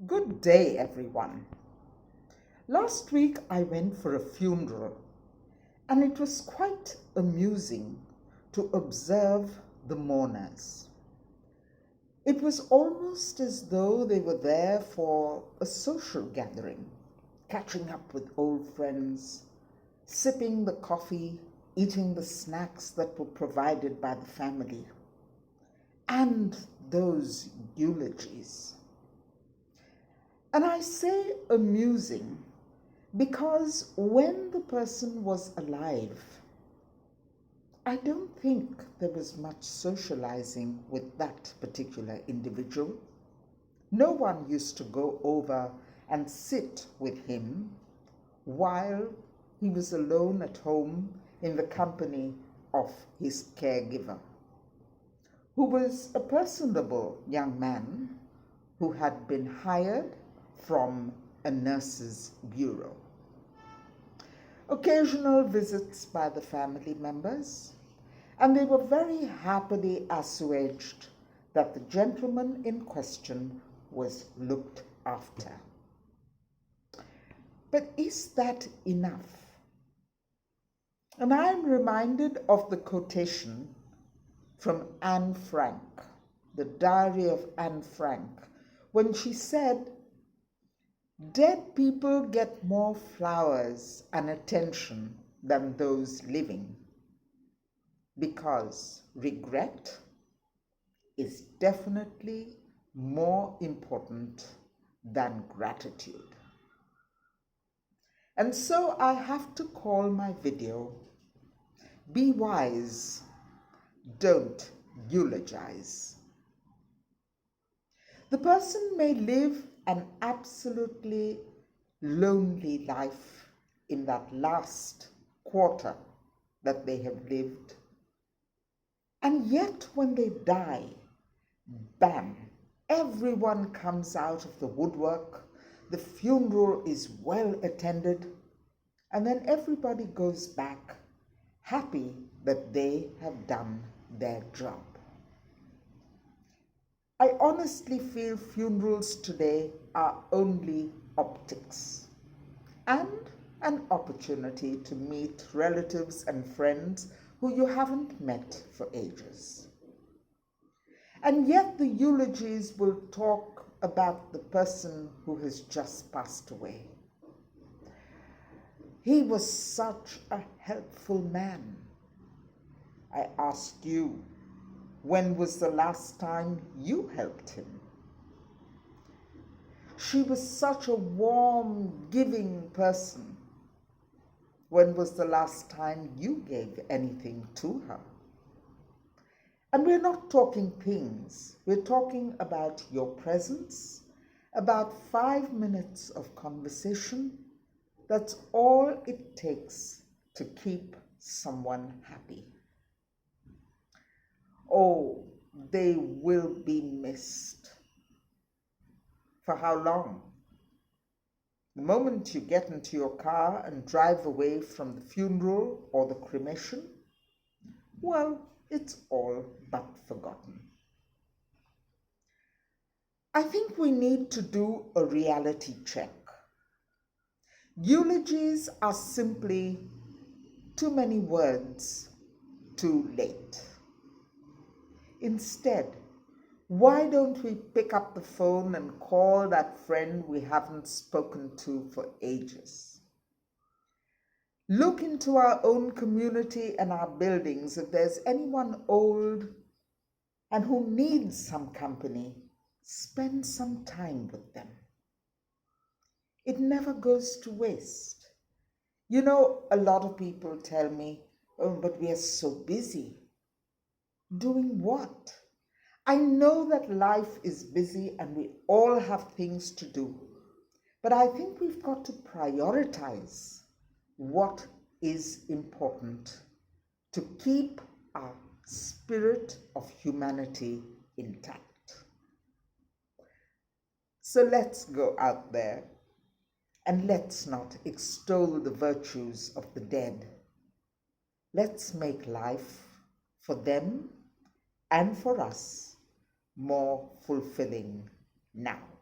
Good day, everyone. Last week I went for a funeral, and it was quite amusing to observe the mourners. It was almost as though they were there for a social gathering, catching up with old friends, sipping the coffee, eating the snacks that were provided by the family, and those eulogies. And I say amusing because when the person was alive, I don't think there was much socializing with that particular individual. No one used to go over and sit with him while he was alone at home in the company of his caregiver, who was a personable young man who had been hired from a nurse's bureau. Occasional visits by the family members, and they were very happily assuaged that the gentleman in question was looked after. But is that enough? And I am reminded of the quotation from Anne Frank, the Diary of Anne Frank, when she said, "Dead people get more flowers and attention than those living, because regret is definitely more important than gratitude." And so I have to call my video, "Be wise, don't eulogize." The person may live an absolutely lonely life in that last quarter that they have lived. And yet when they die, bam, everyone comes out of the woodwork, the funeral is well attended, and then everybody goes back happy that they have done their job. I honestly feel funerals today are only optics and an opportunity to meet relatives and friends who you haven't met for ages. And yet the eulogies will talk about the person who has just passed away. "He was such a helpful man." I ask you, when was the last time you helped him? "She was such a warm, giving person." When was the last time you gave anything to her? And we're not talking things. We're talking about your presence, about 5 minutes of conversation. That's all it takes to keep someone happy. Oh, they will be missed. For how long? The moment you get into your car and drive away from the funeral or the cremation, well, it's all but forgotten. I think we need to do a reality check. Eulogies are simply too many words, too late. Instead, why don't we pick up the phone and call that friend we haven't spoken to for ages? Look into our own community and our buildings. If there's anyone old and who needs some company, spend some time with them. It never goes to waste. You know, a lot of people tell me, "Oh, but we are so busy." Doing what? I know that life is busy and we all have things to do, but I think we've got to prioritize what is important to keep our spirit of humanity intact. So let's go out there and let's not extol the virtues of the dead. Let's make life for them and for us more fulfilling now.